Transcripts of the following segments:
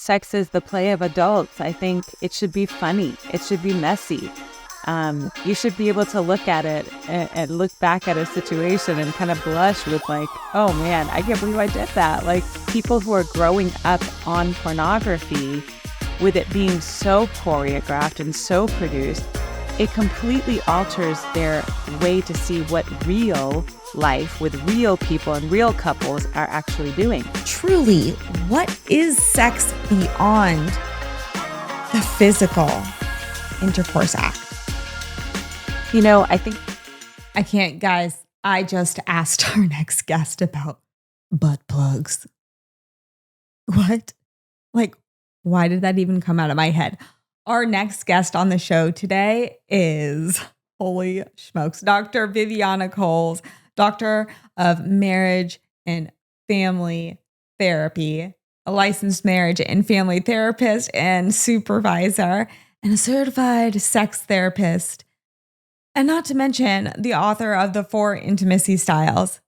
sex is the play of adults. I think it should be funny. It should be messy. You should be able to look at it and look back at a situation and kind of blush with like, oh man, I can't believe I did that. Like people who are growing up on pornography with it being so choreographed and so produced, it completely alters their way to see what real life with real people and real couples are actually doing. Truly, what is sex beyond the physical intercourse act? You know, I think I can't, guys. I just asked our next guest about butt plugs. What? Like, why did that even come out of my head? Our next guest on the show today is, holy smokes, Dr. Viviana Coles, Doctor of Marriage and Family Therapy, a licensed marriage and family therapist and supervisor, and a certified sex therapist. And not to mention the author of the 4 intimacy styles.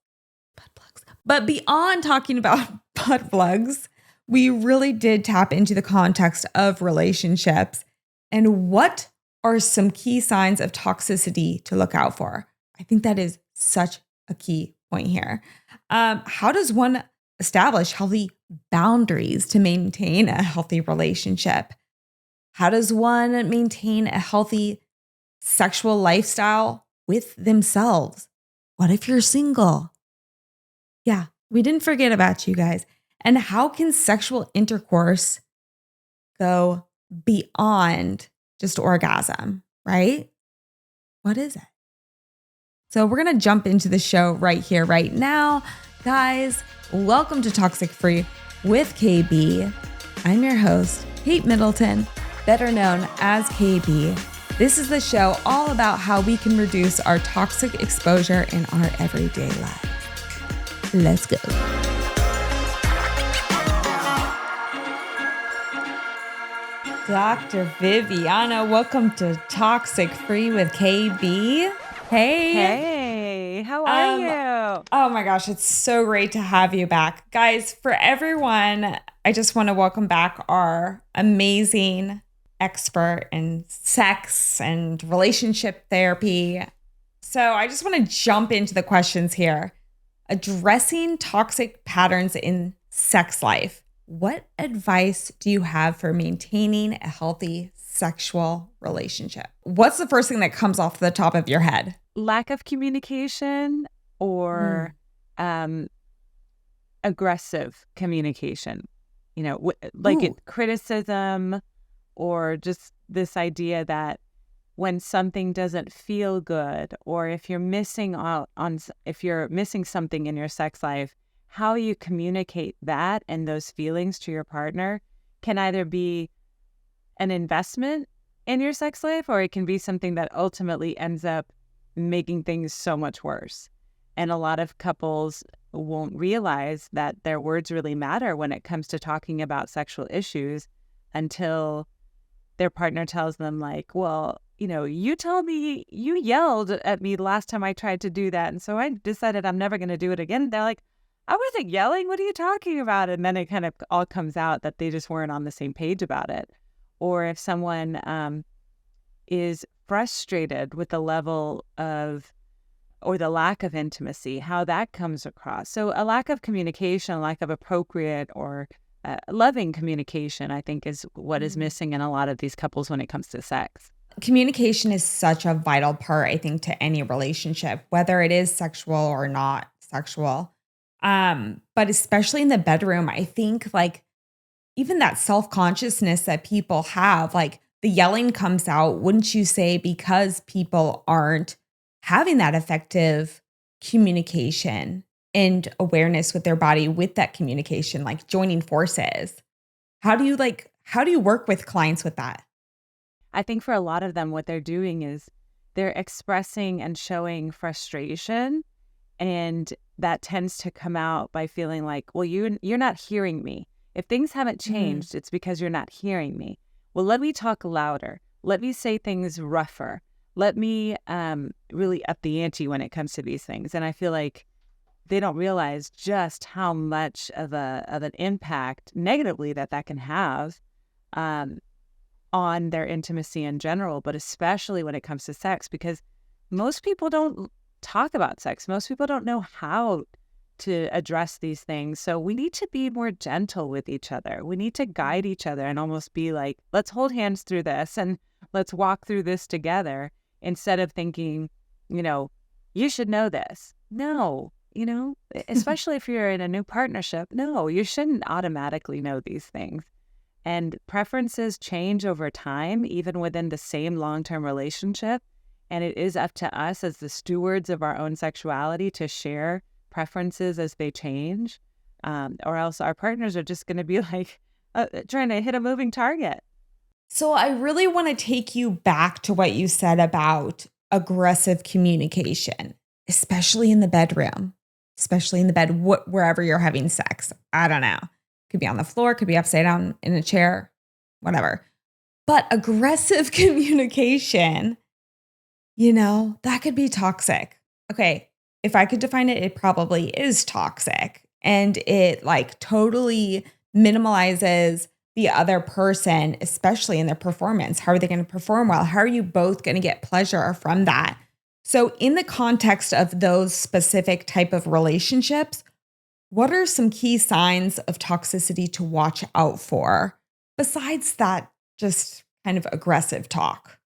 Butt plugs. But beyond talking about butt plugs, we really did tap into the context of relationships and what are some key signs of toxicity to look out for. I think that is such a key point here. How does one establish healthy boundaries to maintain a healthy relationship? How does one maintain a healthy sexual lifestyle with themselves? What if you're single? Yeah, we didn't forget about you guys. And how can sexual intercourse go beyond just orgasm, right? What is it? So we're going to jump into the show right here, right now. Guys, welcome to Toxic Free with KB. I'm your host, Kate Middleton, better known as KB. This is the show all about how we can reduce our toxic exposure in our everyday lives. Let's go. Dr. Viviana, welcome to Toxic Free with KB. Hey. Hey, how are you? Oh my gosh, it's so great to have you back. Guys, for everyone, I just want to welcome back our amazing expert in sex and relationship therapy. So I just want to jump into the questions here. Addressing toxic patterns in sex life. What advice do you have for maintaining a healthy sexual relationship? What's the first thing that comes off the top of your head? Lack of communication or aggressive communication, you know, criticism, or just this idea that when something doesn't feel good, or if you're missing something in your sex life, how you communicate that and those feelings to your partner can either be an investment in your sex life, or it can be something that ultimately ends up making things so much worse. And a lot of couples won't realize that their words really matter when it comes to talking about sexual issues until their partner tells them like, well, you know, you told me you yelled at me the last time I tried to do that, and so I decided I'm never going to do it again. They're like, I wasn't yelling. What are you talking about? And then it kind of all comes out that they just weren't on the same page about it. Or if someone is frustrated with the level of or the lack of intimacy, how that comes across. So a lack of communication, a lack of appropriate or loving communication, I think, is what is missing in a lot of these couples when it comes to sex. Communication is such a vital part, I think, to any relationship, whether it is sexual or not sexual. But especially in the bedroom, I think like even that self-consciousness that people have, like the yelling comes out, wouldn't you say, because people aren't having that effective communication and awareness with their body with that communication, like joining forces. How do you work with clients with that? I think for a lot of them, what they're doing is they're expressing and showing frustration, and that tends to come out by feeling like, well, you're not hearing me. If things haven't changed, it's because you're not hearing me. Well, let me talk louder. Let me say things rougher. Let me really up the ante when it comes to these things. And I feel like they don't realize just how much of an impact negatively that can have um, on their intimacy in general, but especially when it comes to sex, because most people don't talk about sex. Most people don't know how to address these things. So we need to be more gentle with each other. We need to guide each other and almost be like, let's hold hands through this and let's walk through this together, instead of thinking, you should know this. No, especially if you're in a new partnership, no, you shouldn't automatically know these things. And preferences change over time, even within the same long-term relationship. And it is up to us as the stewards of our own sexuality to share preferences as they change, or else our partners are just going to be like trying to hit a moving target. So I really want to take you back to what you said about aggressive communication, especially in the bedroom, especially in the bed, wherever you're having sex. I don't know. Could be on the floor, could be upside down in a chair, whatever. But aggressive communication, that could be toxic. Okay. If I could define it, it probably is toxic, and it totally minimalizes the other person, especially in their performance. How are they going to perform well? How are you both going to get pleasure from that? So in the context of those specific type of relationships, what are some key signs of toxicity to watch out for besides that just kind of aggressive talk?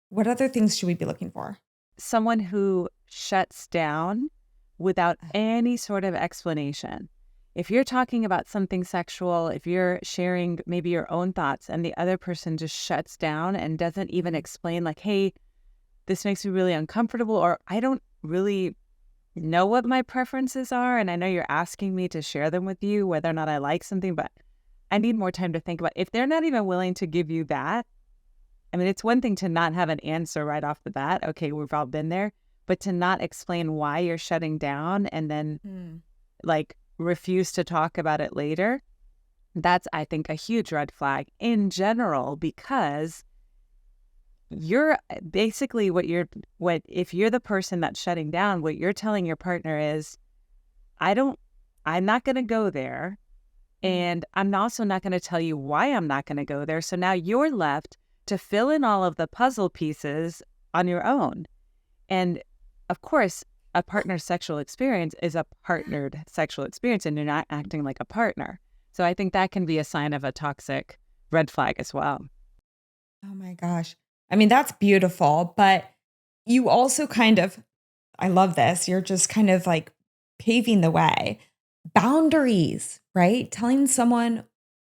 What other things should we be looking for? Someone who shuts down without any sort of explanation. If you're talking about something sexual, if you're sharing maybe your own thoughts and the other person just shuts down and doesn't even explain hey, this makes me really uncomfortable, or I don't really know what my preferences are, and I know you're asking me to share them with you, whether or not I like something, but I need more time to think about. If they're not even willing to give you that, I mean, it's one thing to not have an answer right off the bat. Okay, we've all been there. But to not explain why you're shutting down and then refuse to talk about it later, that's, I think, a huge red flag in general, because you're basically if you're the person that's shutting down, what you're telling your partner is, I'm not going to go there. And I'm also not going to tell you why I'm not going to go there. So now you're left to fill in all of the puzzle pieces on your own. And of course, a partner's sexual experience is a partnered sexual experience, and you're not acting like a partner. So I think that can be a sign of a toxic red flag as well. Oh my gosh. I mean, that's beautiful, but you also I love this. You're just kind of paving the way. Boundaries, right? Telling someone,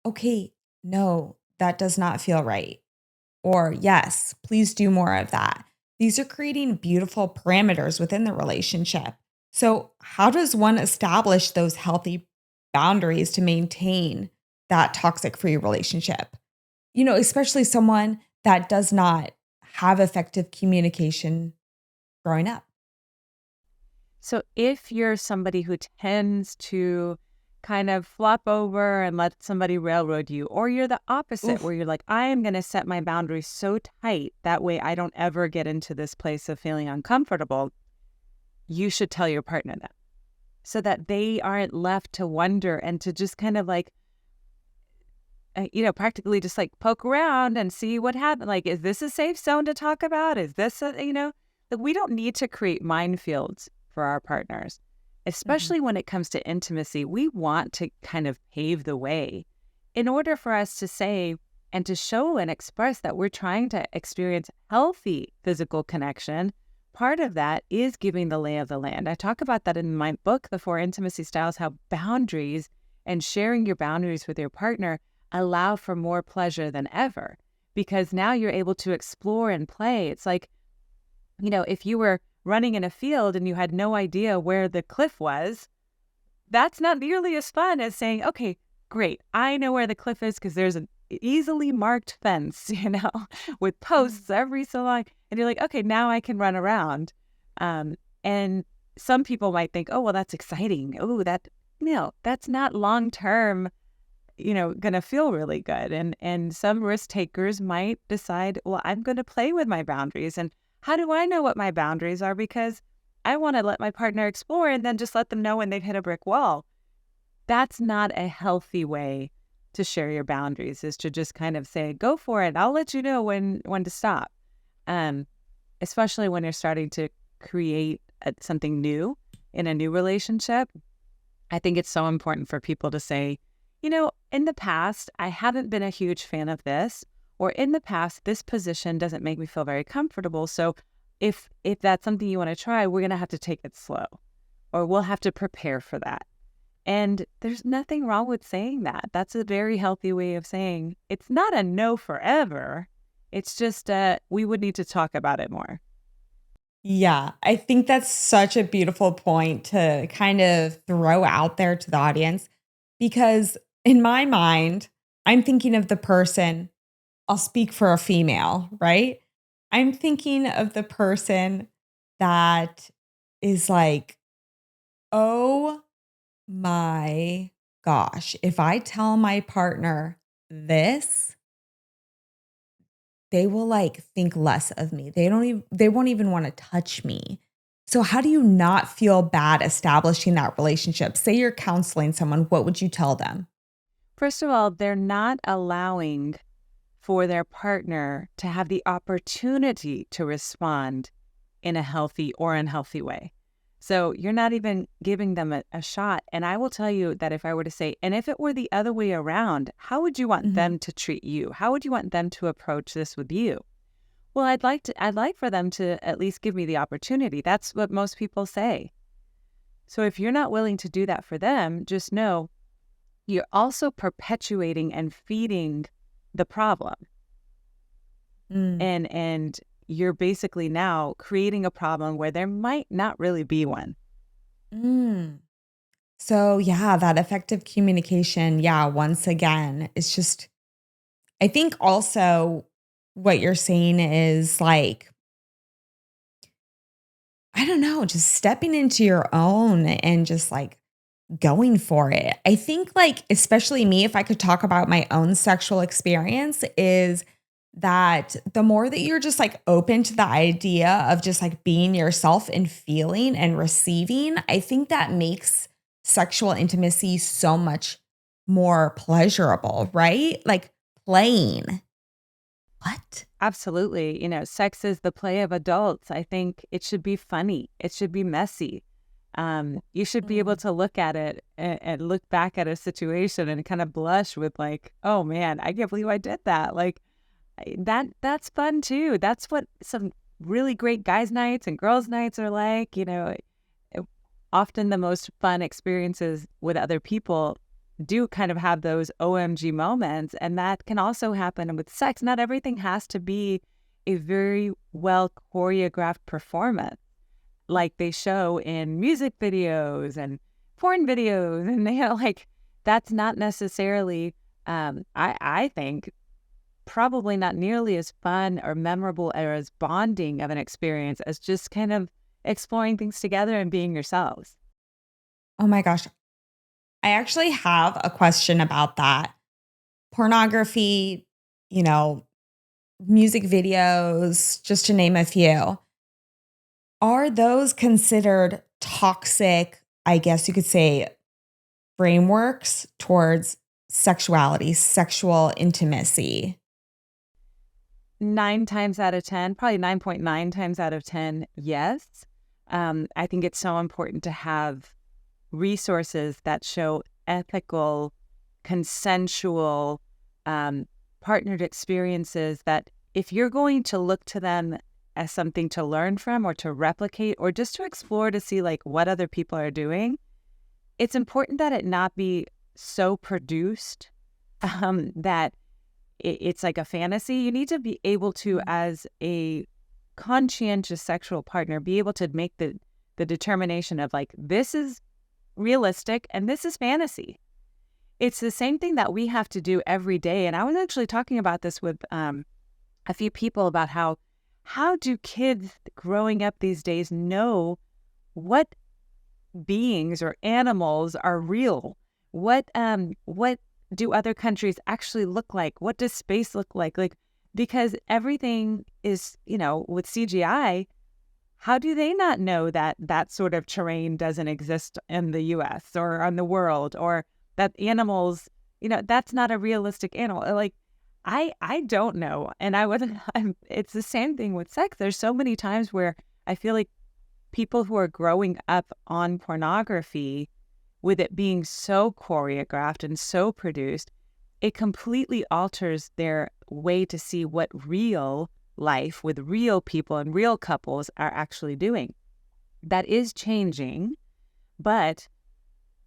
okay, no, that does not feel right. Or yes, please do more of that. These are creating beautiful parameters within the relationship. So how does one establish those healthy boundaries to maintain that toxic-free relationship? Especially someone that does not have effective communication growing up. So if you're somebody who tends to kind of flop over and let somebody railroad you, or you're the opposite, where you're like, I am going to set my boundaries so tight that way I don't ever get into this place of feeling uncomfortable, you should tell your partner that, so that they aren't left to wonder and to just kind of practically just poke around and see what happened. Is this a safe zone to talk about? Is this we don't need to create minefields for our partners. Especially when it comes to intimacy, we want to kind of pave the way in order for us to say and to show and express that we're trying to experience healthy physical connection. Part of that is giving the lay of the land. I talk about that in my book, The 4 Intimacy Styles, how boundaries and sharing your boundaries with your partner allow for more pleasure than ever, because now you're able to explore and play. It's if you were running in a field and you had no idea where the cliff was, that's not nearly as fun as saying, okay, great, I know where the cliff is because there's an easily marked fence, with posts every so long. And you're like, okay, now I can run around. And some people might think, oh, well, that's exciting. Oh, that's not long-term, going to feel really good. And some risk takers might decide, well, I'm going to play with my boundaries. And how do I know what my boundaries are? Because I want to let my partner explore and then just let them know when they've hit a brick wall. That's not a healthy way to share your boundaries, is to just kind of say, go for it. I'll let you know when to stop. Um, Especially when you're starting to create something new in a new relationship. I think it's so important for people to say, in the past, I haven't been a huge fan of this, or in the past, this position doesn't make me feel very comfortable. So if that's something you want to try, we're going to have to take it slow, or we'll have to prepare for that. And there's nothing wrong with saying that. That's a very healthy way of saying it's not a no forever. It's just we would need to talk about it more. Yeah, I think that's such a beautiful point to kind of throw out there to the audience because in my mind, I'm thinking of the person, I'll speak for a female, right? I'm thinking of the person that is like, oh my gosh, if I tell my partner this, they will like think less of me. They won't even want to touch me. So how do you not feel bad establishing that relationship? Say you're counseling someone, what would you tell them? First of all, they're not allowing for their partner to have the opportunity to respond in a healthy or unhealthy way. So you're not even giving them a shot. And I will tell you that if I were to say, and if it were the other way around, how would you want Mhm. them to treat you? How would you want them to approach this with you? Well, I'd like for them to at least give me the opportunity. That's what most people say. So if you're not willing to do that for them, just know you're also perpetuating and feeding the problem. Mm. And you're basically now creating a problem where there might not really be one. Mm. So yeah, that effective communication, yeah, once again, it's just I think also what you're saying is like I don't know, just stepping into your own and just like going for it. I think like especially me if I could talk about my own sexual experience is that the more that you're just like open to the idea of just like being yourself and feeling and receiving, I think that makes sexual intimacy so much more pleasurable, right? Like playing. What? Absolutely. Sex is the play of adults. I think it should be funny. It should be messy. You should be able Mm. to look at it and look back at a situation and kind of blush with like, oh man, I can't believe I did that. Like that's fun too. That's what some really great guys' nights and girls' nights are like. It- Often the most fun experiences with other people do kind of have those OMG moments. And that can also happen with sex. Not everything has to be a very well choreographed performance like they show in music videos and porn videos. And like that's not necessarily, I think, probably not nearly as fun or memorable or as bonding of an experience as just kind of exploring things together and being yourselves. Oh my gosh. I actually have a question about that. Pornography, you know, music videos, just to name a few. Are those considered toxic, I guess you could say, frameworks towards sexuality, sexual intimacy? 9 times out of 10, probably 9.9 times out of 10, yes. I think it's so important to have resources that show ethical, consensual, partnered experiences that if you're going to look to them as something to learn from or to replicate or just to explore to see like what other people are doing, it's important that it not be so produced that it's like a fantasy. You need to be able to, Mm. as a conscientious sexual partner, be able to make the determination of like, this is realistic and this is fantasy. It's the same thing that we have to do every day. And I was actually talking about this with a few people about how do kids growing up these days know what beings or animals are real? What do other countries actually look like? What does space look like? Like because everything is, with CGI, how do they not know that that sort of terrain doesn't exist in the US or on the world, or that animals, that's not a realistic animal? Like, I don't know. And it's the same thing with sex. There's so many times where I feel like people who are growing up on pornography, with it being so choreographed and so produced, it completely alters their way to see what real life with real people and real couples are actually doing. That is changing, but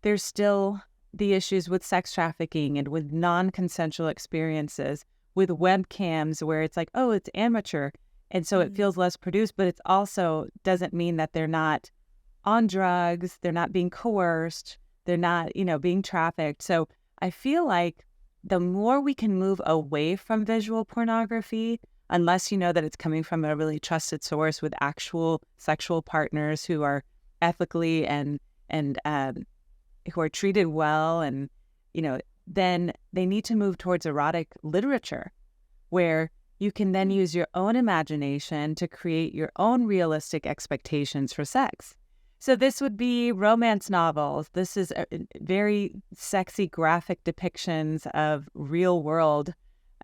there's still the issues with sex trafficking and with non-consensual experiences, with webcams where it's like, oh, it's amateur. And so it feels less produced, but it's also doesn't mean that they're not on drugs, they're not being coerced, they're not, being trafficked. So I feel like the more we can move away from visual pornography, unless you know that it's coming from a really trusted source with actual sexual partners who are ethically and who are treated well, and then they need to move towards erotic literature, where you can then use your own imagination to create your own realistic expectations for sex. So this would be romance novels. This is very sexy, graphic depictions of real world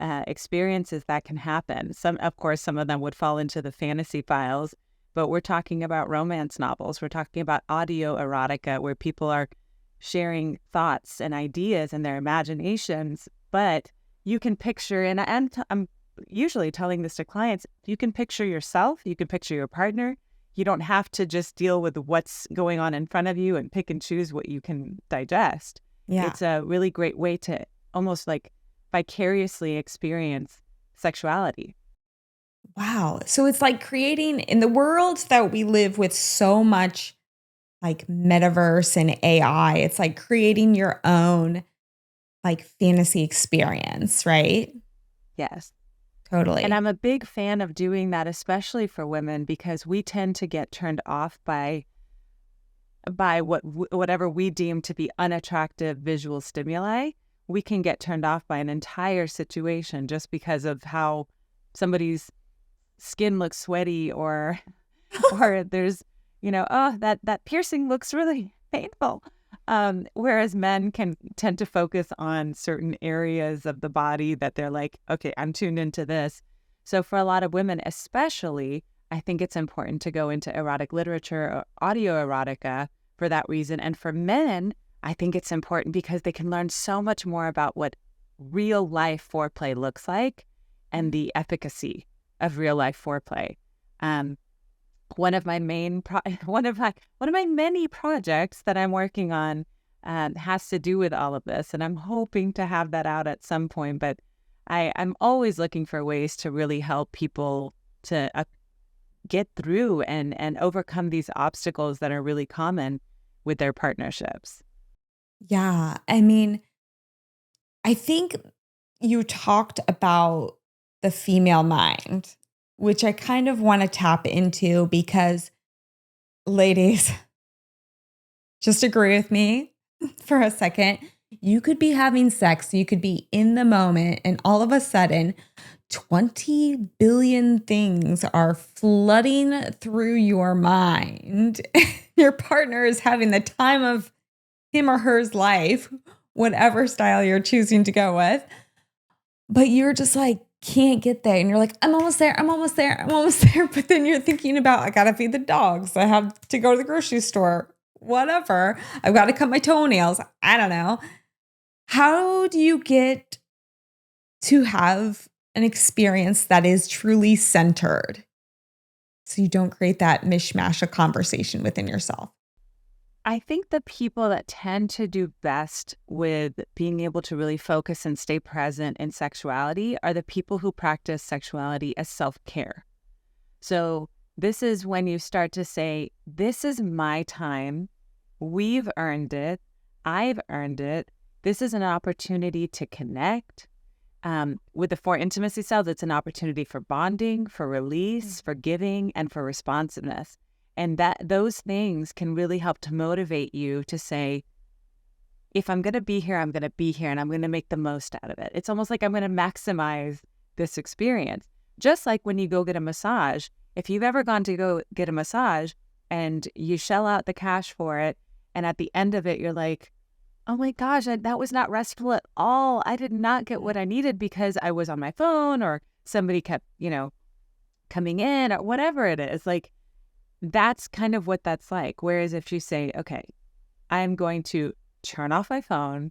experiences that can happen. Of course, some of them would fall into the fantasy files, but we're talking about romance novels. We're talking about audio erotica, where people are sharing thoughts and ideas and their imaginations. But you can picture, and I'm usually telling this to clients, you can picture yourself, you can picture your partner. You don't have to just deal with what's going on in front of you and pick and choose what you can digest. Yeah. It's a really great way to almost like vicariously experience sexuality. Wow. So it's like creating in the world that we live with so much like metaverse and AI, it's like creating your own like fantasy experience, right? Yes. Totally. And I'm a big fan of doing that, especially for women, because we tend to get turned off by whatever we deem to be unattractive visual stimuli. We can get turned off by an entire situation just because of how somebody's skin looks sweaty, or there's, oh, that piercing looks really painful. Whereas men can tend to focus on certain areas of the body that they're like, okay, I'm tuned into this. So for a lot of women, especially, I think it's important to go into erotic literature or audio erotica for that reason. And for men, I think it's important because they can learn so much more about what real life foreplay looks like and the efficacy of real life foreplay. One of my one of my many projects that I'm working on has to do with all of this, and I'm hoping to have that out at some point. But I'm always looking for ways to really help people to get through and overcome these obstacles that are really common with their partnerships. Yeah. I mean, I think you talked about the female mind, which I kind of want to tap into because, ladies, just agree with me for a second. You could be having sex, you could be in the moment, and all of a sudden, 20 billion things are flooding through your mind. Your partner is having the time of him or her's life, whatever style you're choosing to go with. But you're just like, can't get there. And you're like, I'm almost there. I'm almost there. I'm almost there. But then you're thinking about, I got to feed the dogs. I have to go to the grocery store, whatever. I've got to cut my toenails. I don't know. How do you get to have an experience that is truly centered so you don't create that mishmash of conversation within yourself? I think the people that tend to do best with being able to really focus and stay present in sexuality are the people who practice sexuality as self-care. So this is when you start to say, this is my time. We've earned it. I've earned it. This is an opportunity to connect. With the 4 intimacy styles, it's an opportunity for bonding, for release, for giving, and for responsiveness. And those things can really help to motivate you to say, if I'm going to be here, I'm going to be here, and I'm going to make the most out of it. It's almost like I'm going to maximize this experience. Just like when you go get a massage, If you've ever gone to go get a massage and you shell out the cash for it, and at the end of it, you're like, oh my gosh, that was not restful at all. I did not get what I needed because I was on my phone or somebody kept, coming in or whatever it is. Like, that's kind of what that's like. Whereas if you say, okay, I'm going to turn off my phone,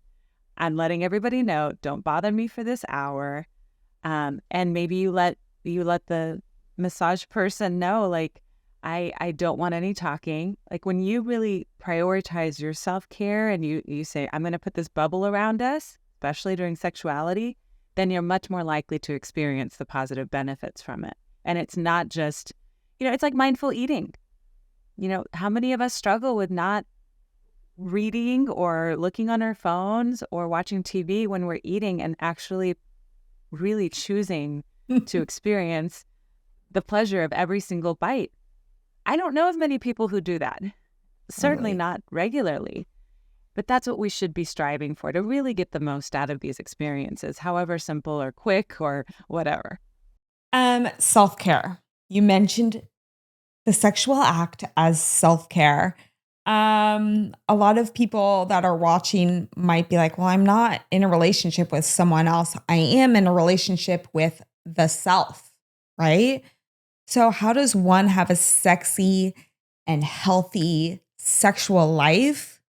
I'm letting everybody know, don't bother me for this hour. And maybe you let the massage person know, like, I don't want any talking. Like, when you really prioritize your self-care and you say, I'm going to put this bubble around us, especially during sexuality, then you're much more likely to experience the positive benefits from it. And it's not just, it's like mindful eating. How many of us struggle with not reading or looking on our phones or watching TV when we're eating and actually really choosing to experience the pleasure of every single bite? I don't know of many people who do that. Certainly Totally. not regularly. But that's what we should be striving for, to really get the most out of these experiences, however simple or quick or whatever. Self-care. You mentioned the sexual act as self-care. A lot of people that are watching might be like, well, I'm not in a relationship with someone else. I am in a relationship with the self, right? So how does one have a sexy and healthy sexual life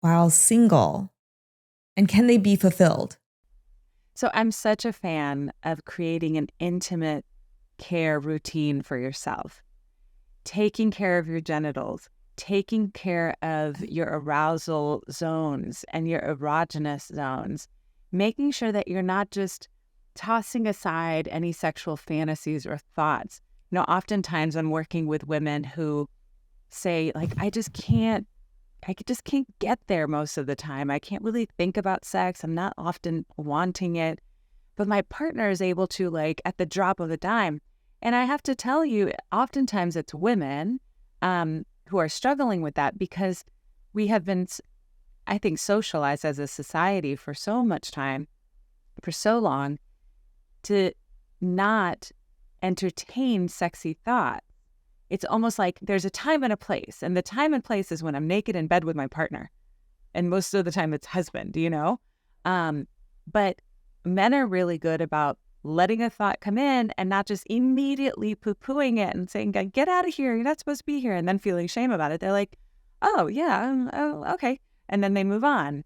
while single? And can they be fulfilled? So I'm such a fan of creating an intimate care routine for yourself, taking care of your genitals, taking care of your arousal zones and your erogenous zones, making sure that you're not just tossing aside any sexual fantasies or thoughts. Oftentimes I'm working with women who say, like, I just can't get there most of the time. I can't really think about sex. I'm not often wanting it, but my partner is able to, like, at the drop of a dime. And I have to tell you, oftentimes it's women who are struggling with that because we have been, I think, socialized as a society for so much time, for so long, to not entertain sexy thought. It's almost like there's a time and a place, and the time and place is when I'm naked in bed with my partner, and most of the time it's husband, but men are really good about letting a thought come in and not just immediately poo-pooing it and saying, get out of here, you're not supposed to be here, and then feeling shame about it. They're like, oh yeah, oh, okay, and then they move on.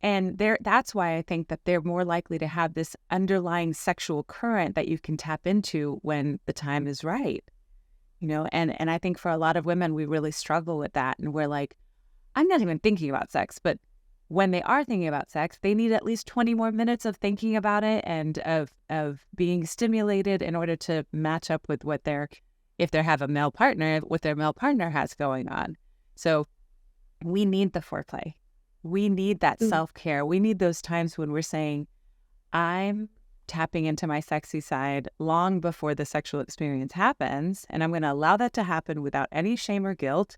And that's why I think that they're more likely to have this underlying sexual current that you can tap into when the time is right. And I think for a lot of women, we really struggle with that. And we're like, I'm not even thinking about sex. But when they are thinking about sex, they need at least 20 more minutes of thinking about it and of being stimulated in order to match up with what if they have a male partner, what their male partner has going on. So we need the foreplay. We need that self-care. We need those times when we're saying, I'm tapping into my sexy side long before the sexual experience happens. And I'm going to allow that to happen without any shame or guilt.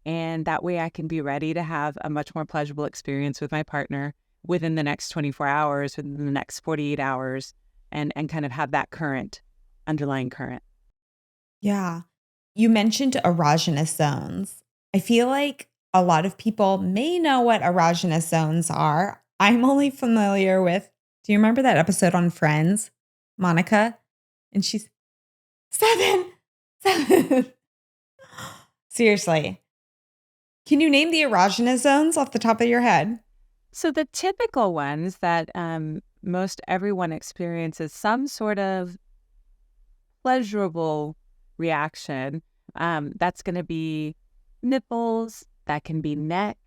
And that way I can be ready to have a much more pleasurable experience with my partner within the next 24 hours, within the next 48 hours, and kind of have that underlying current. Yeah. You mentioned erogenous zones. I feel like a lot of people may know what erogenous zones are. I'm only familiar with, do you remember that episode on Friends? Monica? And she's 7. Seriously. Can you name the erogenous zones off the top of your head? So the typical ones that most everyone experiences some sort of pleasurable reaction. That's going to be nipples, that can be neck,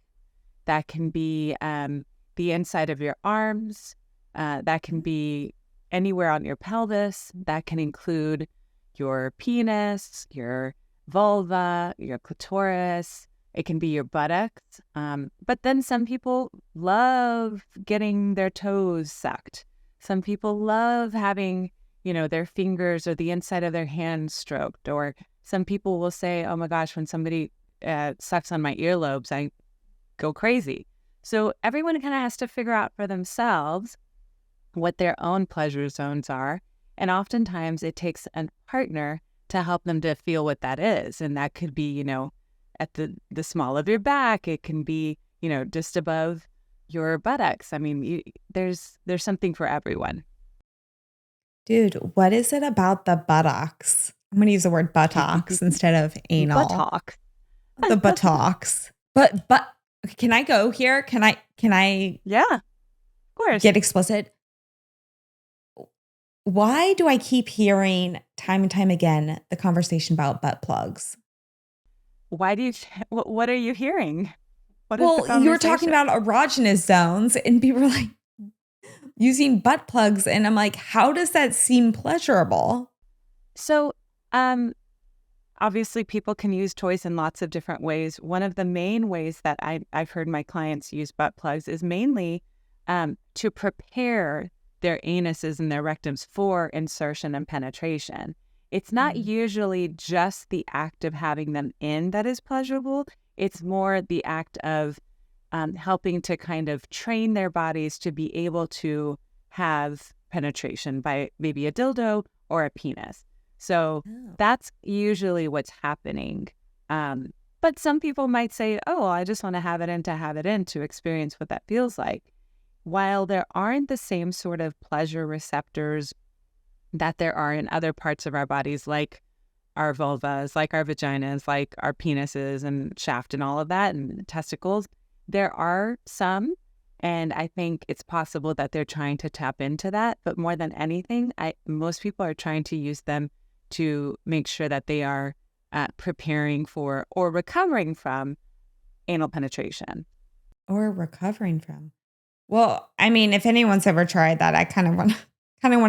that can be the inside of your arms, that can be anywhere on your pelvis, that can include your penis, your vulva, your clitoris. It can be your buttocks. But then some people love getting their toes sucked. Some people love having, their fingers or the inside of their hands stroked. Or some people will say, oh my gosh, when somebody sucks on my earlobes, I go crazy. So everyone kind of has to figure out for themselves what their own pleasure zones are. And oftentimes it takes a partner to help them to feel what that is. And that could be, at the small of your back. It can be, just above your buttocks. I mean, there's something for everyone. Dude, what is it about the buttocks? I'm going to use the word buttocks instead of anal. Buttock. The buttocks. But can I go here? Can I Yeah, of course. get explicit? Why do I keep hearing time and time again the conversation about butt plugs? Why do you, what are you hearing? What is the Well, you were talking conversation? about erogenous zones and people were like using butt plugs. And I'm like, how does that seem pleasurable? So, obviously, people can use toys in lots of different ways. One of the main ways that I've heard my clients use butt plugs is mainly to prepare their anuses and their rectums for insertion and penetration. It's not usually just the act of having them in that is pleasurable. It's more the act of helping to kind of train their bodies to be able to have penetration by maybe a dildo or a penis. So that's usually what's happening. But some people might say, oh, I just want to have it in to experience what that feels like. While there aren't the same sort of pleasure receptors that there are in other parts of our bodies, like our vulvas, like our vaginas, like our penises and shaft and all of that, and testicles, there are some. And I think it's possible that they're trying to tap into that. But more than anything, most people are trying to use them to make sure that they are preparing for or recovering from anal penetration. Or recovering from. Well, I mean, if anyone's ever tried that, I kind of want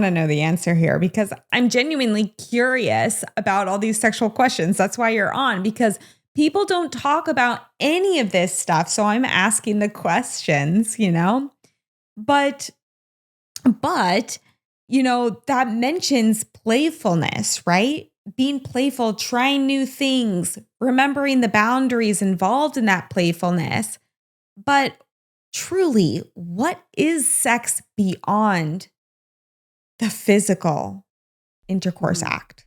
to know the answer here because I'm genuinely curious about all these sexual questions. That's why you're on, because people don't talk about any of this stuff. So I'm asking the questions, But that mentions playfulness, right? Being playful, trying new things, remembering the boundaries involved in that playfulness. But truly, what is sex beyond the physical intercourse act?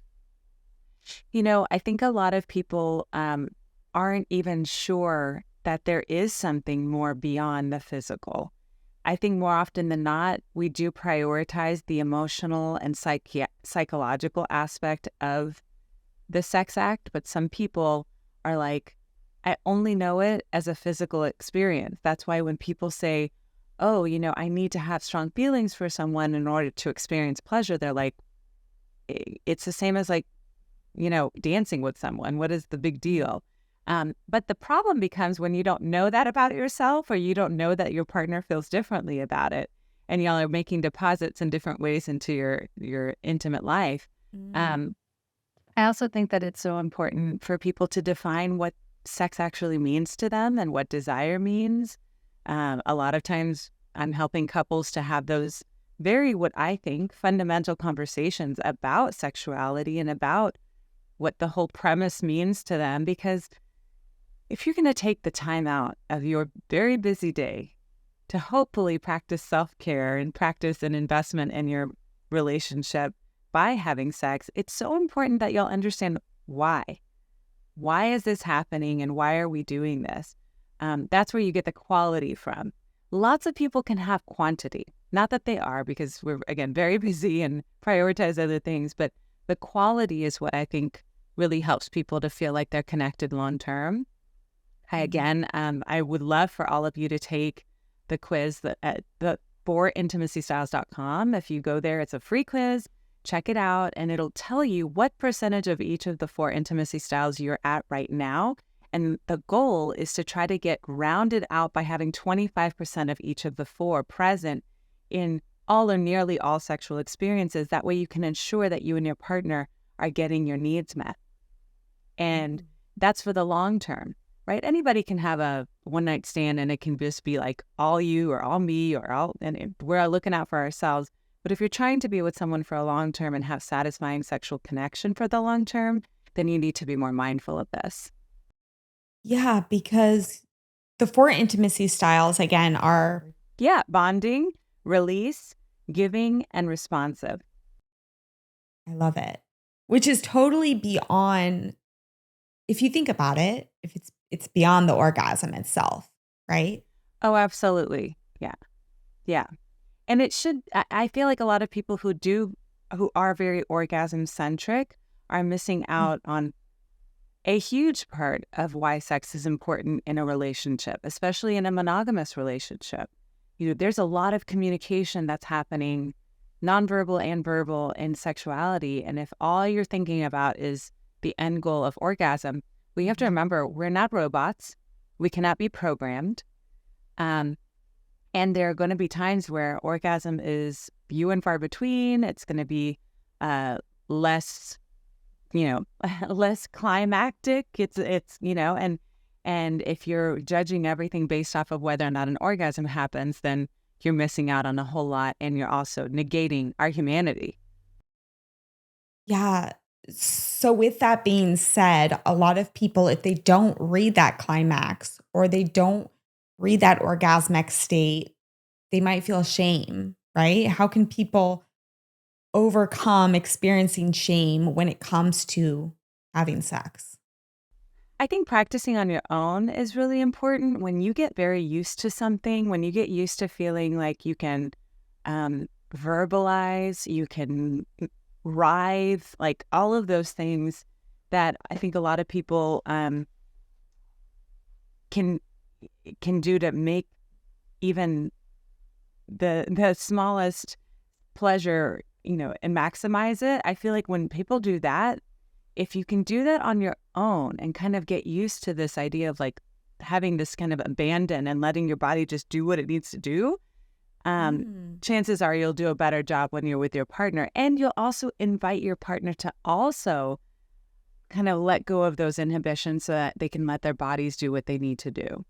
I think a lot of people aren't even sure that there is something more beyond the physical. I think more often than not, we do prioritize the emotional and psychological aspect of the sex act, but some people are like, I only know it as a physical experience. That's why when people say, oh, I need to have strong feelings for someone in order to experience pleasure, they're like, it's the same as like, dancing with someone. What is the big deal? But the problem becomes when you don't know that about yourself, or you don't know that your partner feels differently about it, and y'all are making deposits in different ways into your intimate life. I also think that it's so important for people to define what sex actually means to them and what desire means. A lot of times I'm helping couples to have those very, what I think, fundamental conversations about sexuality and about what the whole premise means to them, because if you're going to take the time out of your very busy day to hopefully practice self-care and practice an investment in your relationship by having sex, it's so important that you'll understand why. Why is this happening and why are we doing this? That's where you get the quality from. Lots of people can have quantity. Not that they are, because we're, again, very busy and prioritize other things, but the quality is what I think really helps people to feel like they're connected long-term. I would love for all of you to take the quiz at the forintimacystyles.com. If you go there, it's a free quiz. Check it out, and it'll tell you what percentage of each of the 4 intimacy styles you're at right now. And the goal is to try to get rounded out by having 25% of each of the 4 present in all or nearly all sexual experiences. That way you can ensure that you and your partner are getting your needs met. And that's for the long term, right? Anybody can have a one-night stand and it can just be like all you or all me or all, and we're looking out for ourselves. But if you're trying to be with someone for a long term and have satisfying sexual connection for the long term, then you need to be more mindful of this. Yeah, because the 4 intimacy styles, again, are... Yeah, bonding, release, giving, and responsive. I love it. which is totally beyond, if you think about it, if it's beyond the orgasm itself, right? Oh, absolutely. Yeah. Yeah. And it should, I feel like a lot of people who are very orgasm centric are missing Mm. out on a huge part of why sex is important in a relationship, especially in a monogamous relationship. There's a lot of communication that's happening, nonverbal and verbal, in sexuality. And if all you're thinking about is the end goal of orgasm, we have to remember we're not robots. We cannot be programmed. Um, and there are going to be times where orgasm is few and far between. It's going to be less, less climactic. And if you're judging everything based off of whether or not an orgasm happens, then you're missing out on a whole lot, and you're also negating our humanity. Yeah. So, with that being said, a lot of people, if they don't read that climax or they don't read that orgasmic state, they might feel shame, right? How can people overcome experiencing shame when it comes to having sex? I think practicing on your own is really important. When you get very used to something, when you get used to feeling like you can verbalize, you can writhe, like all of those things that I think a lot of people can do to make even the smallest pleasure, and maximize it. I feel like when people do that, if you can do that on your own and kind of get used to this idea of like having this kind of abandon and letting your body just do what it needs to do, Mm. chances are you'll do a better job when you're with your partner. And you'll also invite your partner to also kind of let go of those inhibitions so that they can let their bodies do what they need to do.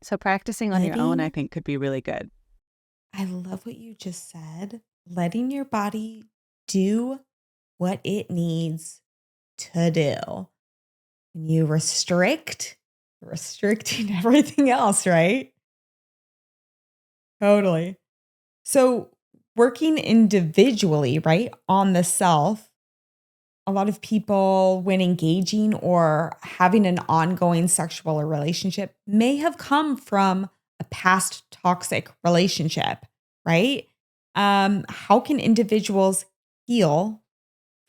So practicing on your own, I Letting, think, could be really good. I love what you just said. Letting your body do what it needs to do. When you restrict, you're restricting everything else, right? Totally. So, working individually, right, on the self, a lot of people, when engaging or having an ongoing sexual relationship, may have come from a past toxic relationship, right? How can individuals heal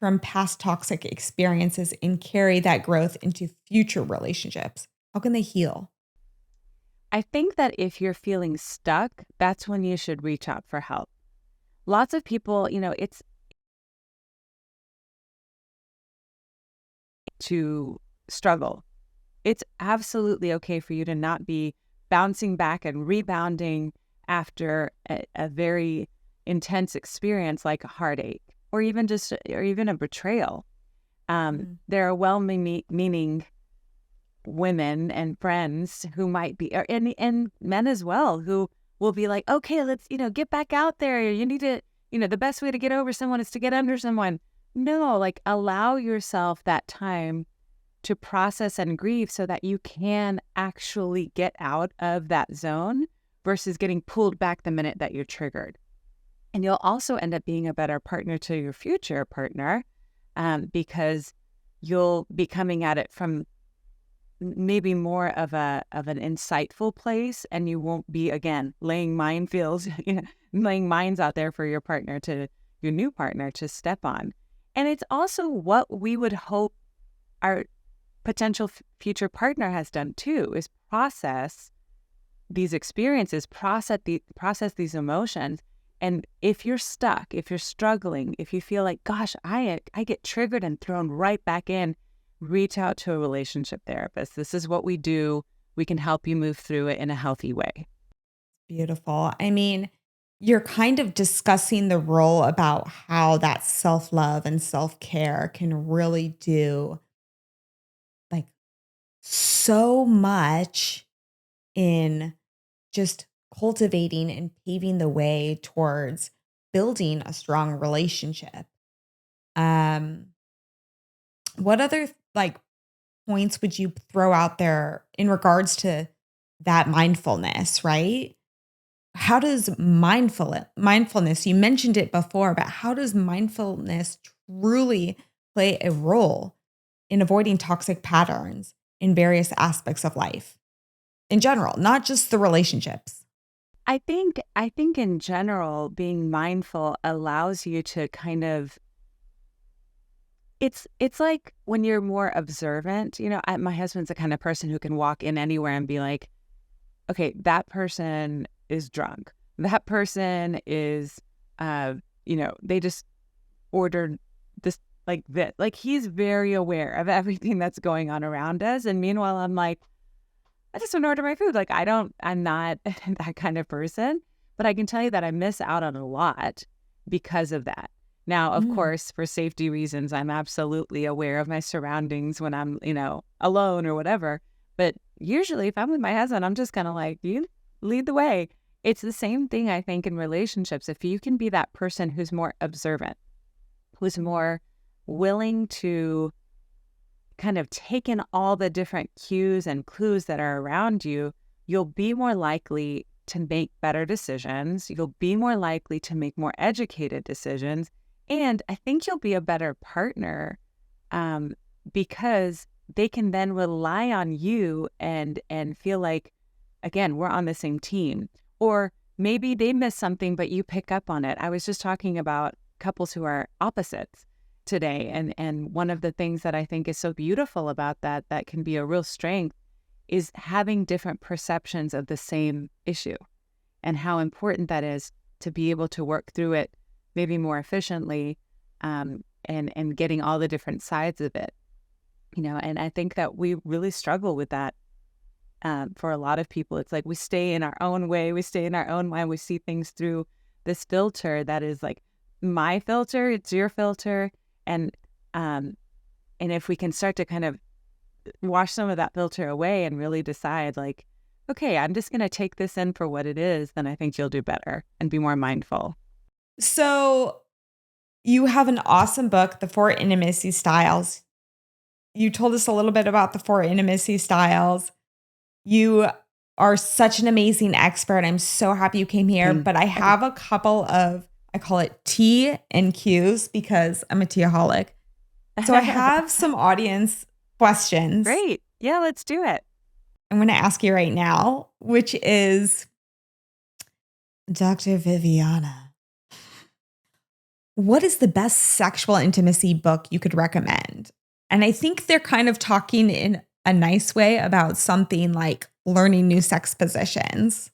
from past toxic experiences and carry that growth into future relationships? How can they heal? I think that if you're feeling stuck, that's when you should reach out for help. Lots of people, it's to struggle. It's absolutely okay for you to not be bouncing back and rebounding after a very intense experience like a heartache or even a betrayal. Mm. There are well-meaning women and friends who might be, and men as well, who will be like, okay, let's, get back out there. You need to, the best way to get over someone is to get under someone. No, like allow yourself that time to process and grieve so that you can actually get out of that zone versus getting pulled back the minute that you're triggered. And you'll also end up being a better partner to your future partner, because you'll be coming at it from maybe more of an insightful place, and you won't be again laying minefields, laying mines out there for your new partner to step on. And it's also what we would hope our potential future partner has done too, is process these experiences, process these emotions. And if you're stuck, if you're struggling, if you feel like, gosh, I get triggered and thrown right back in, reach out to a relationship therapist. This is what we do. We can help you move through it in a healthy way. Beautiful. I mean, you're kind of discussing the role about how that self love and self care can really do like so much in just cultivating and paving the way towards building a strong relationship. Um, what other like points would you throw out there in regards to that mindfulness, right? How does mindfulness, you mentioned it before, but how does mindfulness truly play a role in avoiding toxic patterns in various aspects of life in general, not just the relationships? I think in general, being mindful allows you to kind of it's like when you're more observant, my husband's the kind of person who can walk in anywhere and be like, okay, that person is drunk. That person is they just ordered this like this. Like he's very aware of everything that's going on around us. And meanwhile, I'm like, I just want to order my food. Like I'm not that kind of person, but I can tell you that I miss out on a lot because of that. Now, of Mm. course, for safety reasons, I'm absolutely aware of my surroundings when I'm, alone or whatever. But usually if I'm with my husband, I'm just kind of like, you lead the way. It's the same thing, I think, in relationships. If you can be that person who's more observant, who's more willing to kind of take in all the different cues and clues that are around you, you'll be more likely to make better decisions. You'll be more likely to make more educated decisions. And I think you'll be a better partner um, because they can then rely on you and feel like, again, we're on the same team. Or maybe they miss something, but you pick up on it. I was just talking about couples who are opposites today. And one of the things that I think is so beautiful about that can be a real strength is having different perceptions of the same issue and how important that is to be able to work through it maybe more efficiently and getting all the different sides of it. And I think that we really struggle with that. For a lot of people, it's like we stay in our own way, we stay in our own mind, we see things through this filter that is like my filter, it's your filter. And um, and if we can start to kind of wash some of that filter away and really decide like, okay, I'm just going to take this in for what it is, then I think you'll do better and be more mindful. So you have an awesome book, The Four Intimacy Styles. You told us a little bit about the four intimacy styles. You are such an amazing expert. I'm so happy you came here, but I have a couple of, I call it tea and Q's because I'm a teaholic. So I have some audience questions Great. Yeah, let's do it. I'm going to ask you right now, which is Dr. Viviana, what is the best sexual intimacy book you could recommend? And I think they're kind of talking in a nice way about something like learning new sex positions.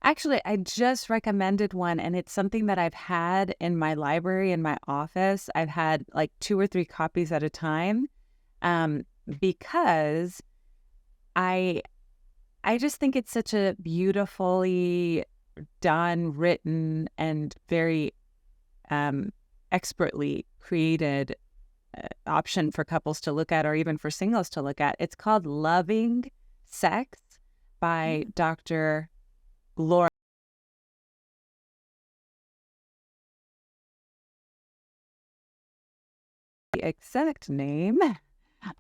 Actually, I just recommended one, and it's something that I've had in my library in my office. I've had like 2 or 3 copies at a time, because I I just think it's such a beautifully done, written, and very expertly created option for couples to look at, or even for singles to look at. It's called Loving Sex by Dr. Laura. The exact name.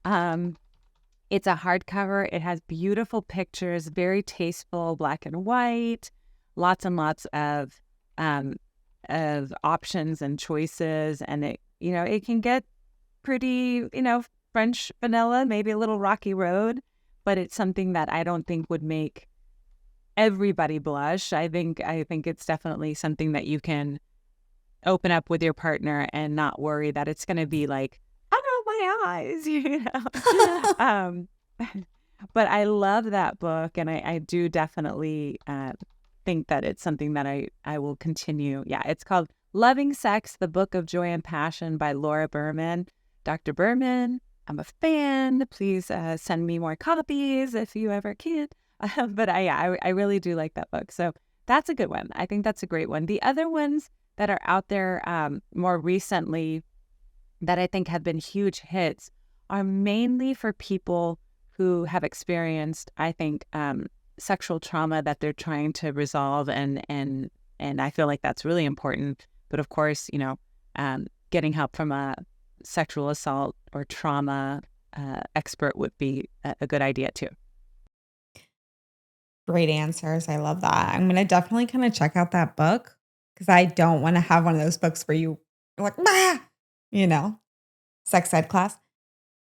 Um, it's a hardcover. It has beautiful pictures, very tasteful, black and white, lots and lots of options and choices, and it can get pretty, French vanilla, maybe a little rocky road, but it's something that I don't think would make everybody blush. I think it's definitely something that you can open up with your partner and not worry that it's going to be like, oh, my eyes, um, but I love that book, and I do definitely think that it's something that I will continue. Yeah, it's called Loving Sex, The Book of Joy and Passion by Laura Berman. Dr. Berman, I'm a fan. Please send me more copies if you ever can. But I really do like that book. So that's a good one. I think that's a great one. The other ones that are out there more recently that I think have been huge hits are mainly for people who have experienced, I think, sexual trauma that they're trying to resolve, and I feel like that's really important. But of course, getting help from a sexual assault or trauma expert would be a good idea too. Great answers. I love that. I'm going to definitely kind of check out that book because I don't want to have one of those books where you are like, bah! you know? sex ed class.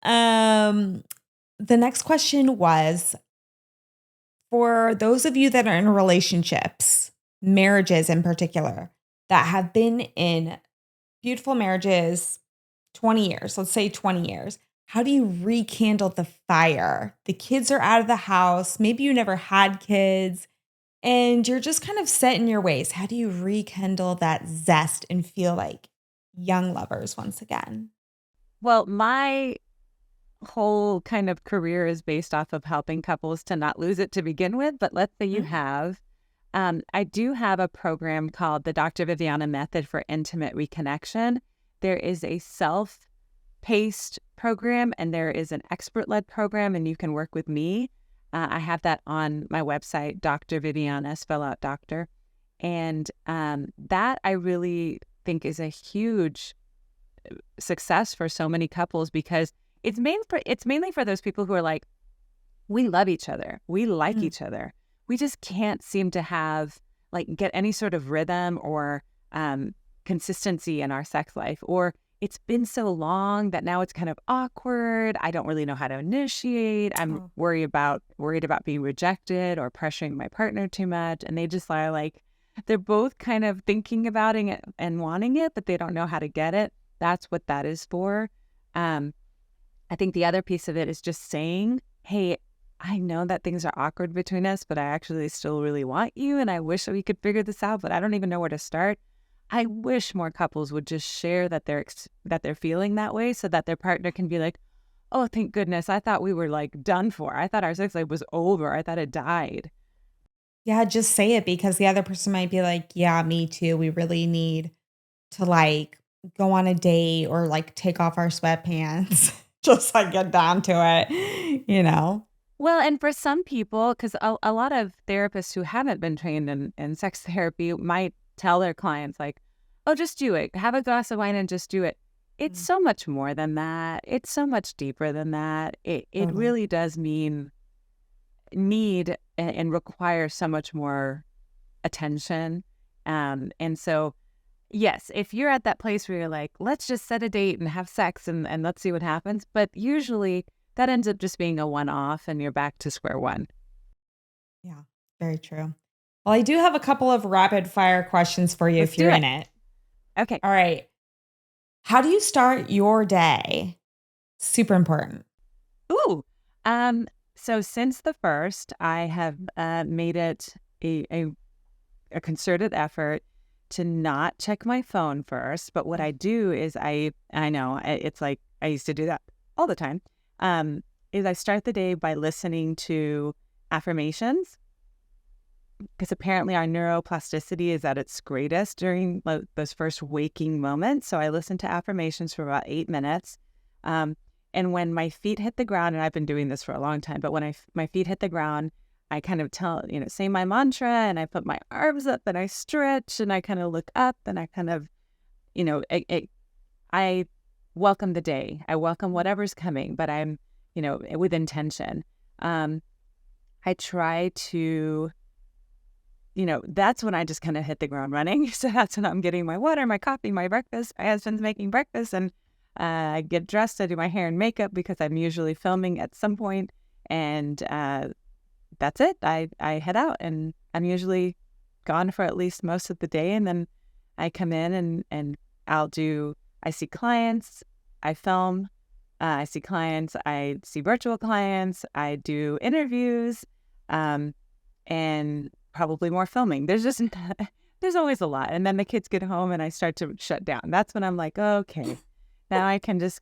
The next question was, for those of you that are in relationships, marriages in particular, that have been in beautiful marriages 20 years, let's say 20 years, how do you rekindle the fire? The kids are out of the house. Maybe you never had kids and you're just kind of set in your ways. How do you rekindle that zest and feel like young lovers once again? Well, my whole kind of career is based off of helping couples to not lose it to begin with. But let's say you Mm. have. I do have a program called the Dr. Viviana Method for Intimate Reconnection. There is a self-paced program and there is an expert-led program, and you can work with me. I have that on my website, Dr. Viviana, spell out doctor. And that I really think is a huge success for so many couples because it's mainly for those people who are like, we love each other, we like Mm. each other, we just can't seem to have get any sort of rhythm or consistency in our sex life, or it's been so long that now it's kind of awkward. I don't really know how to initiate. I'm Oh. worried about being rejected or pressuring my partner too much, and they just are like, they're both kind of thinking about it and wanting it, but they don't know how to get it. That's what that is for. Um, I think the other piece of it is just saying, hey, I know that things are awkward between us, but I actually still really want you. And I wish that we could figure this out, but I don't even know where to start. I wish more couples would just share that they're feeling that way so that their partner can be like, oh, thank goodness. I thought we were done for. I thought our sex life was over. I thought it died. Yeah, just say it because the other person might be like, yeah, me too. We really need to go on a date or take off our sweatpants. Just get down to it. Well, and for some people, because a lot of therapists who haven't been trained in sex therapy might tell their clients, like, oh, just do it. Have a glass of wine and just do it. It's Mm. so much more than that. It's so much deeper than that. It Totally. really does need and require so much more attention. And so, yes, if you're at that place where you're like, let's just set a date and have sex and let's see what happens. But usually that ends up just being a one-off and you're back to square one. Yeah, very true. Well, I do have a couple of rapid fire questions for you Let's if you're do in it. it. Okay. All right. How do you start your day? Super important. Ooh. So since the first, I have made it a concerted effort to not check my phone first. But what I do is I know it's like I used to do that all the time. Is I start the day by listening to affirmations because apparently our neuroplasticity is at its greatest during those first waking moments. So I listen to affirmations for about 8 minutes. And when my feet hit the ground, and I've been doing this for a long time, but when my feet hit the ground, I kind of say my mantra, and I put my arms up and I stretch and I kind of look up and I kind of, I welcome the day. I welcome whatever's coming, but I'm, with intention. I try to, that's when I just kind of hit the ground running. So that's when I'm getting my water, my coffee, my breakfast. My husband's making breakfast, and I get dressed. I do my hair and makeup because I'm usually filming at some point, and that's it. I head out, and I'm usually gone for at least most of the day, and then I come in and I see clients, I film, I see clients, I see virtual clients, I do interviews, and probably more filming. There's just there's always a lot, and then the kids get home, and I start to shut down. That's when I'm like, okay, now I can just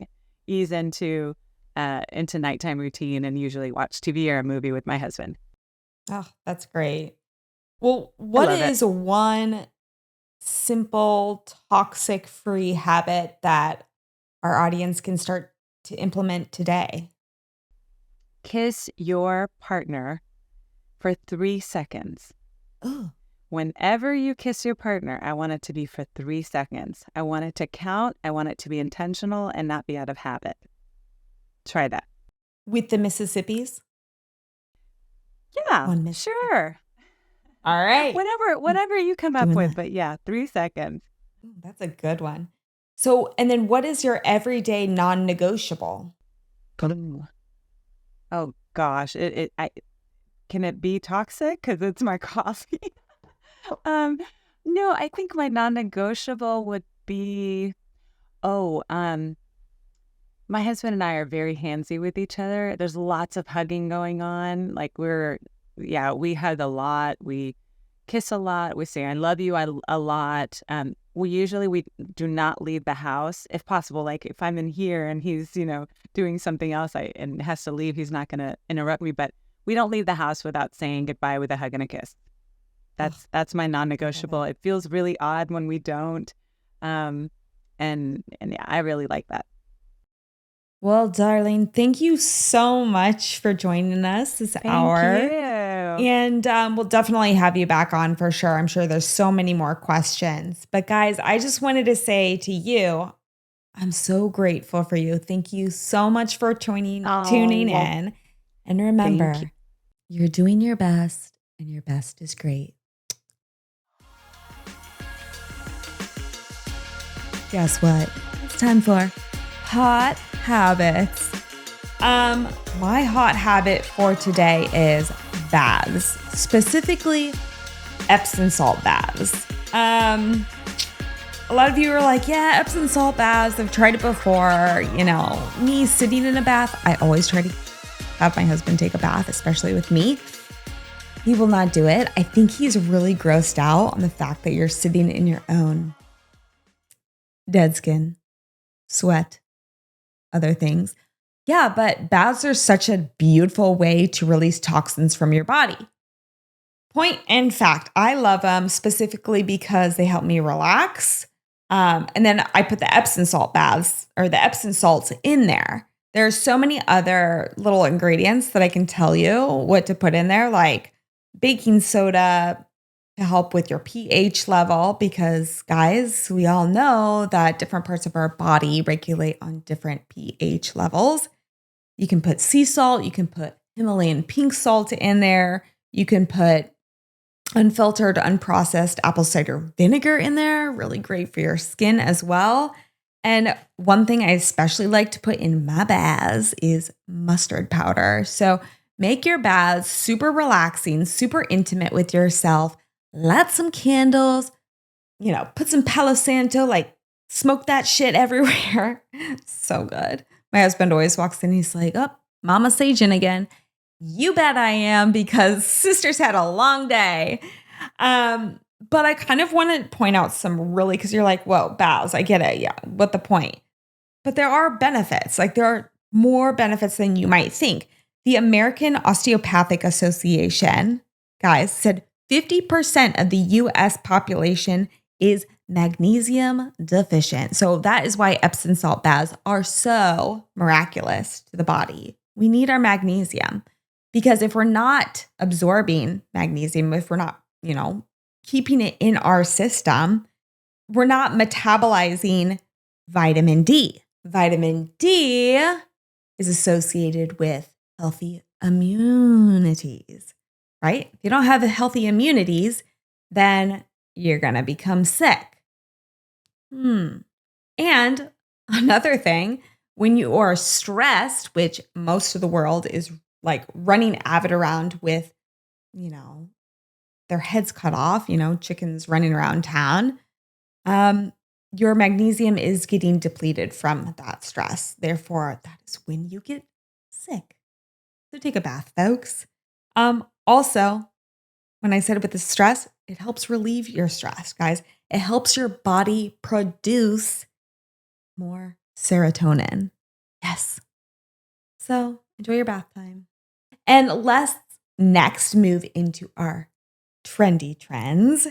ease into nighttime routine and usually watch TV or a movie with my husband. Oh, that's great. Well, I what love it. is one simple toxic free habit that our audience can start to implement today? Kiss your partner for 3 seconds. Oh, Whenever you kiss your partner, I want it to be for 3 seconds. I want it to count. I want it to be intentional and not be out of habit. Try that. with the Mississippis? Yeah, One Mississippi. sure. All right. Whatever you come up Doing with, that. but yeah, 3 seconds. Ooh, that's a good one. So, and then what is your everyday non-negotiable? Oh gosh, can it be toxic because it's my coffee? um, no, I think my non-negotiable would be oh, my husband and I are very handsy with each other. There's lots of hugging going on. Like we hug a lot. We kiss a lot. We say "I love you" a lot. We do not leave the house if possible. Like if I'm in here and he's doing something else, and has to leave, he's not going to interrupt me. But we don't leave the house without saying goodbye with a hug and a kiss. Oh, That's my I love non-negotiable. it. It feels really odd when we don't, um, and yeah, I really like that. Well, darling, thank you so much for joining us this Thank hour. you. And we'll definitely have you back on for sure. I'm sure there's so many more questions. But guys, I just wanted to say to you, I'm so grateful for you. Thank you so much for Oh, tuning well, in. And thank you. remember, you're doing your best, and your best is great. Guess what? It's time for hot habits. My hot habit for today is baths, specifically Epsom salt baths. A lot of you are like, yeah, Epsom salt baths. I've tried it before. Me sitting in a bath, I always try to have my husband take a bath, especially with me. He will not do it. I think he's really grossed out on the fact that you're sitting in your own dead skin, sweat, other things. Yeah, but baths are such a beautiful way to release toxins from your body. Point and fact, I love them specifically because they help me relax. And then I put the Epsom salt baths or the Epsom salts in there. There's so many other little ingredients that I can tell you what to put in there, like baking soda to help with your pH level, because guys, we all know that different parts of our body regulate on different pH levels. You can put sea salt, you can put Himalayan pink salt in there, you can put unfiltered, unprocessed apple cider vinegar in there, really great for your skin as well. And one thing I especially like to put in my baths is mustard powder. So make your baths super relaxing, super intimate with yourself. Light some candles, put some Palo Santo, like smoke that shit everywhere. So good. My husband always walks in, he's like, oh, Mama Saging again. You bet I am, because sisters had a long day. But I kind of want to point out some really, because you're like, whoa, baths, I get it. Yeah, what the point? But there are benefits. Like there are more benefits than you might think. The American Osteopathic Association, guys, said 50% of the US population is magnesium deficient. So that is why Epsom salt baths are so miraculous to the body. We need our magnesium. Because if we're not absorbing magnesium, if we're not, keeping it in our system, we're not metabolizing vitamin D. Vitamin D is associated with healthy immunities, right? If you don't have healthy immunities, then you're going to become sick. And another thing, when you are stressed, which most of the world is like running avid around with, their heads cut off, chickens running around town, your magnesium is getting depleted from that stress. Therefore, that is when you get sick. So take a bath, folks. Also, when I said with the stress, it helps relieve your stress, guys. It helps your body produce more serotonin. Yes. So enjoy your bath time. And let's next move into our trendy trends.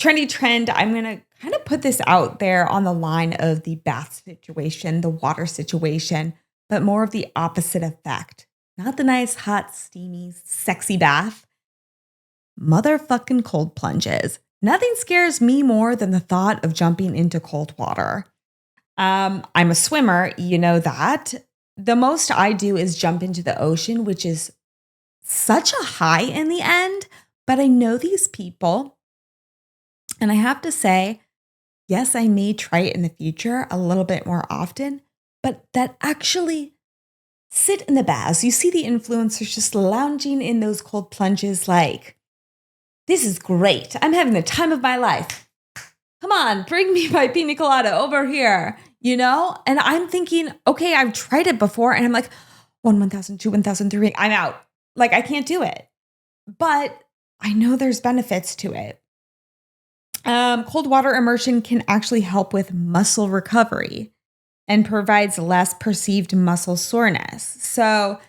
Trendy trend, I'm going to kind of put this out there on the line of the bath situation, the water situation, but more of the opposite effect. Not the nice, hot, steamy, sexy bath. Motherfucking cold plunges. Nothing scares me more than the thought of jumping into cold water. I'm a swimmer, you know that. The most I do is jump into the ocean, which is such a high in the end. But I know these people, and I have to say, yes, I may try it in the future a little bit more often, but that actually sit in the baths. You see the influencers just lounging in those cold plunges like, this is great. I'm having the time of my life. Come on, bring me my pina colada over here, you know? And I'm thinking, okay, I've tried it before and I'm like, 1,000, 2, 1,000, 3, I'm out. Like, I can't do it. But I know there's benefits to it. Cold water immersion can actually help with muscle recovery and provides less perceived muscle soreness. So,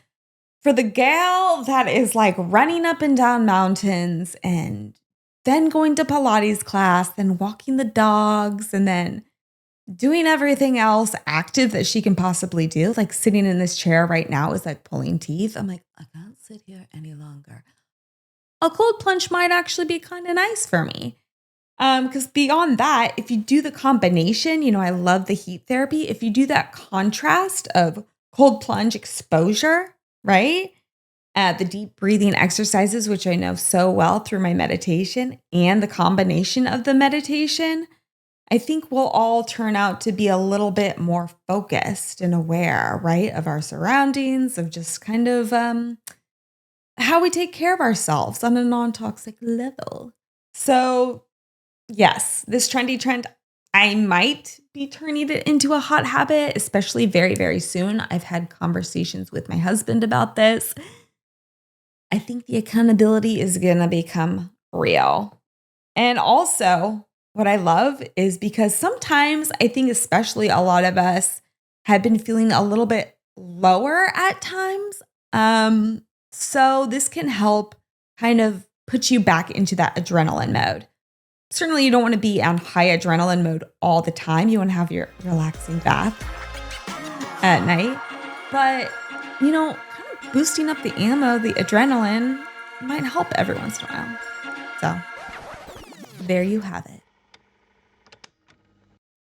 for the gal that is like running up and down mountains and then going to Pilates class, then walking the dogs, and then doing everything else active that she can possibly do, like sitting in this chair right now is like pulling teeth. I'm like, I can't sit here any longer. A cold plunge might actually be kind of nice for me. Because beyond that, if you do the combination, I love the heat therapy. If you do that contrast of cold plunge exposure, right? The deep breathing exercises, which I know so well through my meditation, and the combination of the meditation, I think we'll all turn out to be a little bit more focused and aware, right? Of our surroundings, of just kind of how we take care of ourselves on a non-toxic level. So yes, this trendy trend, I might be turning it into a hot habit, especially very, very soon. I've had conversations with my husband about this. I think the accountability is going to become real. And also, what I love is because sometimes I think, especially a lot of us have been feeling a little bit lower at times. So this can help kind of put you back into that adrenaline mode. Certainly, you don't want to be on high adrenaline mode all the time. You want to have your relaxing bath at night. But, kind of boosting up the ammo, the adrenaline might help every once in a while. So, there you have it.